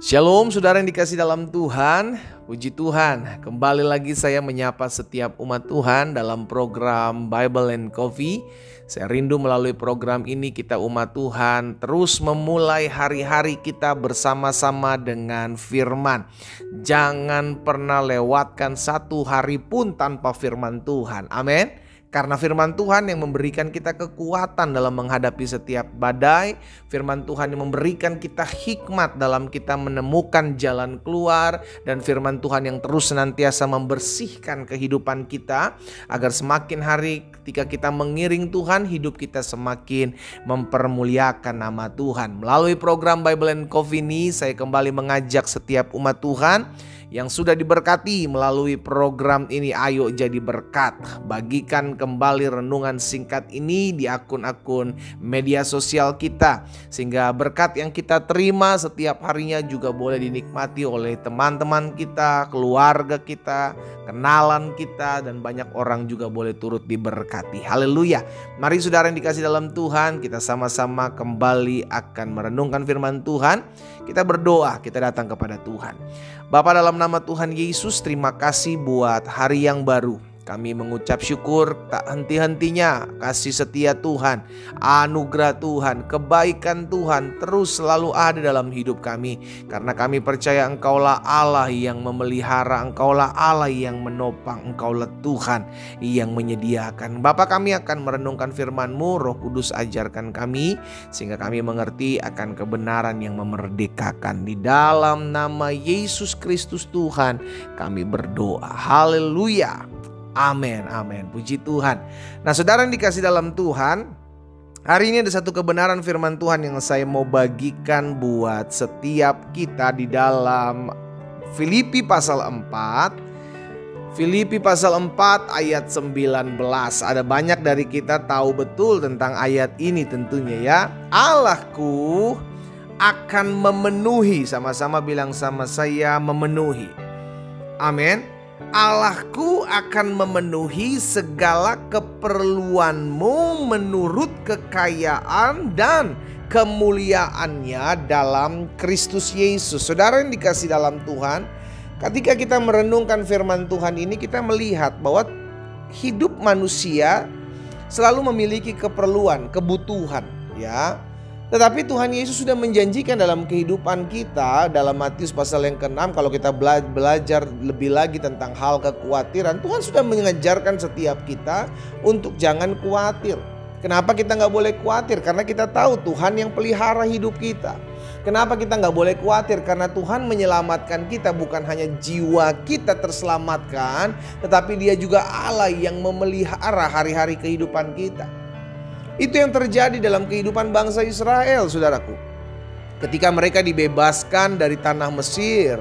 Shalom saudara yang dikasih dalam Tuhan. Puji Tuhan, kembali lagi saya menyapa setiap umat Tuhan dalam program Bible and Coffee. Saya rindu melalui program ini kita umat Tuhan terus memulai hari-hari kita bersama-sama dengan firman. Jangan pernah lewatkan satu hari pun tanpa firman Tuhan. Amin. Karena firman Tuhan yang memberikan kita kekuatan dalam menghadapi setiap badai. Firman Tuhan yang memberikan kita hikmat dalam kita menemukan jalan keluar. Dan firman Tuhan yang terus senantiasa membersihkan kehidupan kita. Agar semakin hari ketika kita mengiring Tuhan, hidup kita semakin mempermuliakan nama Tuhan. Melalui program Bible and Coffee ini, saya kembali mengajak setiap umat Tuhan yang sudah diberkati melalui program ini, ayo jadi berkat. Bagikan kembali renungan singkat ini di akun-akun media sosial kita, sehingga berkat yang kita terima setiap harinya juga boleh dinikmati oleh teman-teman kita, keluarga kita, kenalan kita, dan banyak orang juga boleh turut diberkati. Haleluya. Mari saudara yang dikasih dalam Tuhan, kita sama-sama kembali akan merenungkan firman Tuhan. Kita berdoa, kita datang kepada Tuhan. Bapa, dalam nama Tuhan Yesus, terima kasih buat hari yang baru. Kami mengucap syukur tak henti-hentinya kasih setia Tuhan, anugerah Tuhan, kebaikan Tuhan terus selalu ada dalam hidup kami. Karena kami percaya Engkaulah Allah yang memelihara, Engkaulah Allah yang menopang, Engkaulah Tuhan yang menyediakan. Bapa, kami akan merenungkan firman-Mu, Roh Kudus ajarkan kami sehingga kami mengerti akan kebenaran yang memerdekakan. Di dalam nama Yesus Kristus Tuhan kami berdoa. Haleluya. Amin, amin. Puji Tuhan. Nah, saudara yang dikasih dalam Tuhan, hari ini ada satu kebenaran firman Tuhan yang saya mau bagikan buat setiap kita di dalam Filipi pasal 4. Filipi pasal 4 ayat 19. Ada banyak dari kita tahu betul tentang ayat ini tentunya ya. Allahku akan memenuhi, sama-sama bilang sama saya, memenuhi. Amin. Allahku akan memenuhi segala keperluanmu menurut kekayaan dan kemuliaannya dalam Kristus Yesus. Saudara yang dikasih dalam Tuhan, ketika kita merenungkan firman Tuhan ini, kita melihat bahwa hidup manusia selalu memiliki keperluan, kebutuhan, ya. Tetapi Tuhan Yesus sudah menjanjikan dalam kehidupan kita, dalam Matius pasal yang ke-6, kalau kita belajar lebih lagi tentang hal kekhawatiran, Tuhan sudah mengajarkan setiap kita untuk jangan khawatir. Kenapa kita gak boleh khawatir? Karena kita tahu Tuhan yang pelihara hidup kita. Kenapa kita gak boleh khawatir? Karena Tuhan menyelamatkan kita, bukan hanya jiwa kita terselamatkan, tetapi Dia juga Allah yang memelihara hari-hari kehidupan kita. Itu yang terjadi dalam kehidupan bangsa Israel, saudaraku. Ketika mereka dibebaskan dari tanah Mesir,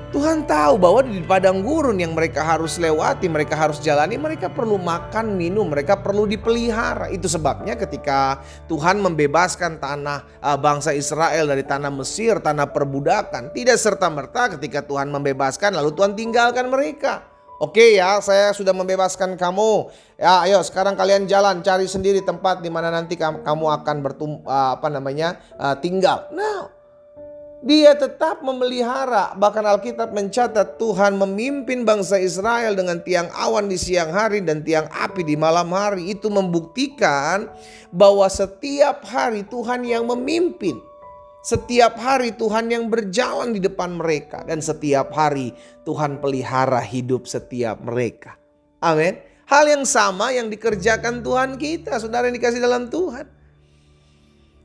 Tuhan tahu bahwa di padang gurun yang mereka harus lewati, mereka harus jalani, mereka perlu makan, minum, mereka perlu dipelihara. Itu sebabnya ketika Tuhan membebaskan bangsa Israel dari tanah Mesir, tanah perbudakan, tidak serta-merta ketika Tuhan membebaskan lalu Tuhan tinggalkan mereka. Oke ya, saya sudah membebaskan kamu. Ya, ayo sekarang kalian jalan cari sendiri tempat di mana nanti kamu akan tinggal. Nah, Dia tetap memelihara. Bahkan Alkitab mencatat Tuhan memimpin bangsa Israel dengan tiang awan di siang hari dan tiang api di malam hari. Itu membuktikan bahwa setiap hari Tuhan yang memimpin. Setiap hari Tuhan yang berjalan di depan mereka. Dan setiap hari Tuhan pelihara hidup setiap mereka. Amin. Hal yang sama yang dikerjakan Tuhan kita, saudara yang dikasih dalam Tuhan.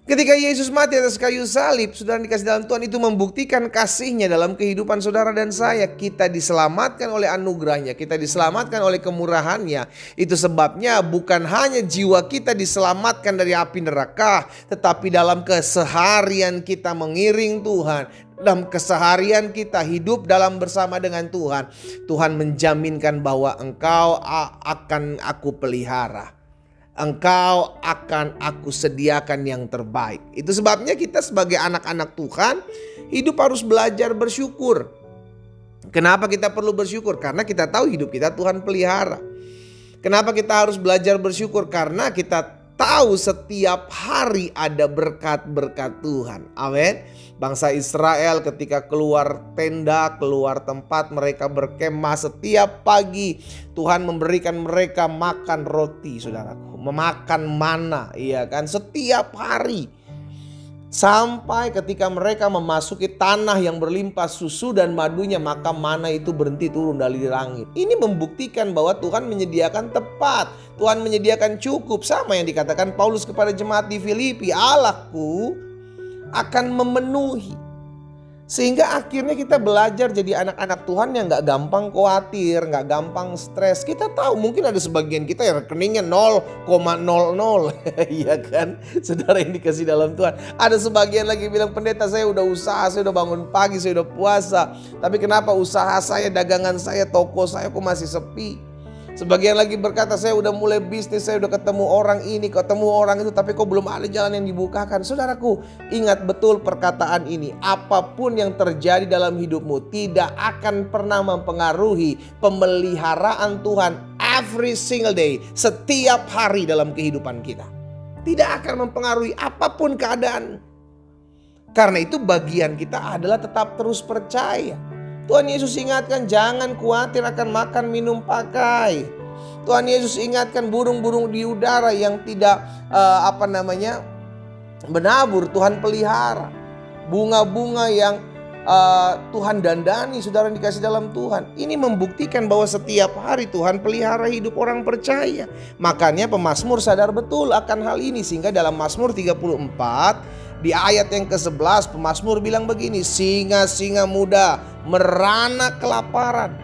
Ketika Yesus mati atas kayu salib, saudara yang dikasih dalam Tuhan, itu membuktikan kasih-Nya dalam kehidupan saudara dan saya. Kita diselamatkan oleh anugerah-Nya, kita diselamatkan oleh kemurahan-Nya. Itu sebabnya bukan hanya jiwa kita diselamatkan dari api neraka, tetapi dalam keseharian kita mengiring Tuhan, dalam keseharian kita hidup dalam bersama dengan Tuhan, Tuhan menjaminkan bahwa engkau akan aku pelihara. Engkau akan aku sediakan yang terbaik. Itu sebabnya kita sebagai anak-anak Tuhan hidup harus belajar bersyukur. Kenapa kita perlu bersyukur? Karena kita tahu hidup kita Tuhan pelihara. Kenapa kita harus belajar bersyukur? Karena kita tahu setiap hari ada berkat-berkat Tuhan. Amin. Bangsa Israel ketika keluar tenda, keluar tempat mereka berkemah, setiap pagi Tuhan memberikan mereka makan roti, saudaraku, memakan mana, iya kan, setiap hari. Sampai ketika mereka memasuki tanah yang berlimpah susu dan madunya, maka mana itu berhenti turun dari langit. Ini membuktikan bahwa Tuhan menyediakan tepat, Tuhan menyediakan cukup. Sama yang dikatakan Paulus kepada jemaat di Filipi, Allahku akan memenuhi. Sehingga akhirnya kita belajar jadi anak-anak Tuhan yang gak gampang khawatir, gak gampang stres. Kita tahu mungkin ada sebagian kita yang rekeningnya 0,00. Iya kan, saudara yang dikasih dalam Tuhan. Ada sebagian lagi bilang, pendeta saya udah usaha, saya udah bangun pagi, saya udah puasa. Tapi kenapa usaha saya, dagangan saya, toko saya kok masih sepi? Sebagian lagi berkata, saya udah mulai bisnis, saya udah ketemu orang ini, ketemu orang itu, tapi kok belum ada jalan yang dibukakan. Saudaraku, ingat betul perkataan ini. Apapun yang terjadi dalam hidupmu tidak akan pernah mempengaruhi pemeliharaan Tuhan every single day, setiap hari dalam kehidupan kita. Tidak akan mempengaruhi apapun keadaan. Karena itu bagian kita adalah tetap terus percaya. Tuhan Yesus ingatkan, jangan khawatir akan makan, minum, pakai. Tuhan Yesus ingatkan burung-burung di udara yang tidak menabur, Tuhan pelihara. Bunga-bunga yang Tuhan dandani, saudara dikasih dalam Tuhan. Ini membuktikan bahwa setiap hari Tuhan pelihara hidup orang percaya. Makanya pemazmur sadar betul akan hal ini. Sehingga dalam Mazmur 34 di ayat yang ke-11 pemazmur bilang begini, singa-singa muda merana kelaparan,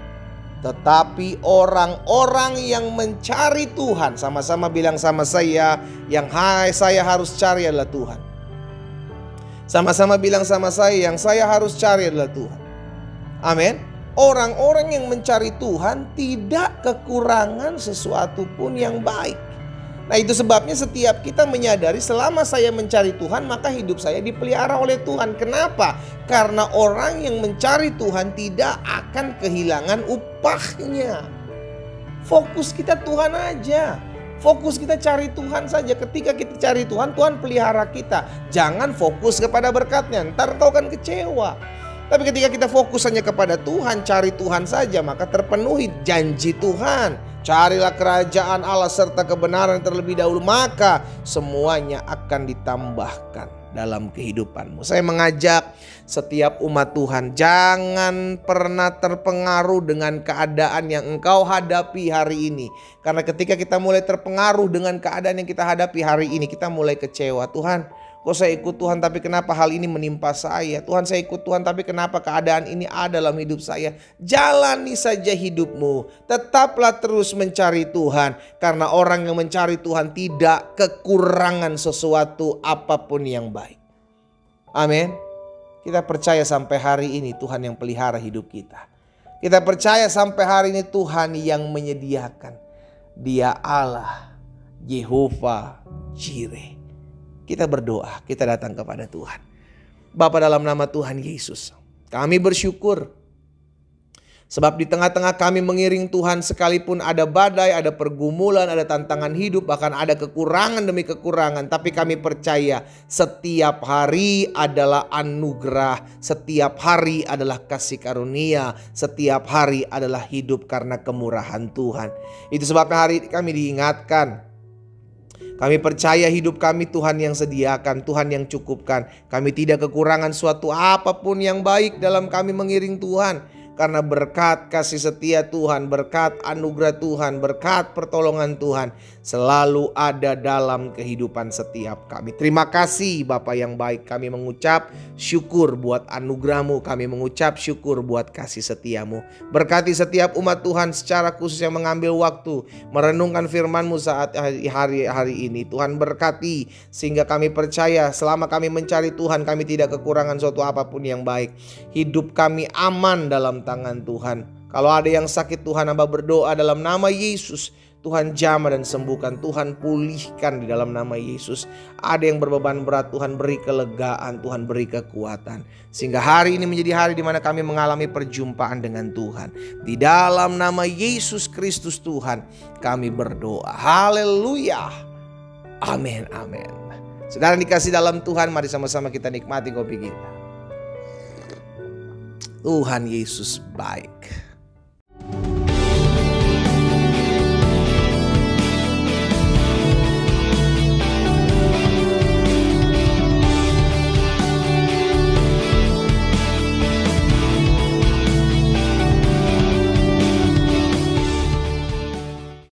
tetapi orang-orang yang mencari Tuhan, sama-sama bilang sama saya, yang saya harus cari adalah Tuhan. Sama-sama bilang sama saya, yang saya harus cari adalah Tuhan. Amin. Orang-orang yang mencari Tuhan tidak kekurangan sesuatu pun yang baik. Nah, itu sebabnya setiap kita menyadari selama saya mencari Tuhan, maka hidup saya dipelihara oleh Tuhan. Kenapa? Karena orang yang mencari Tuhan tidak akan kehilangan upahnya. Fokus kita Tuhan aja. Fokus kita cari Tuhan saja. Ketika kita cari Tuhan, Tuhan pelihara kita. Jangan fokus kepada berkatnya, ntar kau akan kecewa. Tapi ketika kita fokus hanya kepada Tuhan, cari Tuhan saja, maka terpenuhi janji Tuhan. Carilah kerajaan Allah serta kebenaran terlebih dahulu, maka semuanya akan ditambahkan dalam kehidupanmu. Saya mengajak setiap umat Tuhan, jangan pernah terpengaruh dengan keadaan yang engkau hadapi hari ini. Karena ketika kita mulai terpengaruh dengan keadaan yang kita hadapi hari ini, kita mulai kecewa. Tuhan, kok saya ikut Tuhan tapi kenapa hal ini menimpa saya? Tuhan, saya ikut Tuhan tapi kenapa keadaan ini ada dalam hidup saya? Jalani saja hidupmu. Tetaplah terus mencari Tuhan. Karena orang yang mencari Tuhan tidak kekurangan sesuatu apapun yang baik. Amin. Kita percaya sampai hari ini Tuhan yang pelihara hidup kita. Kita percaya sampai hari ini Tuhan yang menyediakan. Dia Allah, Yehova Jireh. Kita berdoa, kita datang kepada Tuhan. Bapa, dalam nama Tuhan Yesus, kami bersyukur. Sebab di tengah-tengah kami mengiring Tuhan, sekalipun ada badai, ada pergumulan, ada tantangan hidup, bahkan ada kekurangan demi kekurangan. Tapi kami percaya setiap hari adalah anugerah, setiap hari adalah kasih karunia, setiap hari adalah hidup karena kemurahan Tuhan. Itu sebabnya hari ini kami diingatkan. Kami percaya hidup kami Tuhan yang sediakan, Tuhan yang cukupkan. Kami tidak kekurangan suatu apapun yang baik dalam kami mengiring Tuhan. Karena berkat kasih setia Tuhan, berkat anugerah Tuhan, berkat pertolongan Tuhan selalu ada dalam kehidupan setiap kami. Terima kasih Bapa yang baik, kami mengucap syukur buat anugerah-Mu, kami mengucap syukur buat kasih setia-Mu. Berkati setiap umat Tuhan secara khusus yang mengambil waktu merenungkan firman-Mu saat hari ini. Tuhan berkati sehingga kami percaya selama kami mencari Tuhan, kami tidak kekurangan suatu apapun yang baik. Hidup kami aman dalam tangan Tuhan. Kalau ada yang sakit, Tuhan hamba berdoa dalam nama Yesus, Tuhan jamah dan sembuhkan, Tuhan pulihkan di dalam nama Yesus. Ada yang berbeban berat, Tuhan beri kelegaan, Tuhan beri kekuatan. Sehingga hari ini menjadi hari di mana kami mengalami perjumpaan dengan Tuhan. Di dalam nama Yesus Kristus Tuhan kami berdoa. Haleluya. Amin, amin. Saudara dikasih dalam Tuhan, mari sama-sama kita nikmati kopi kita. Tuhan Yesus baik.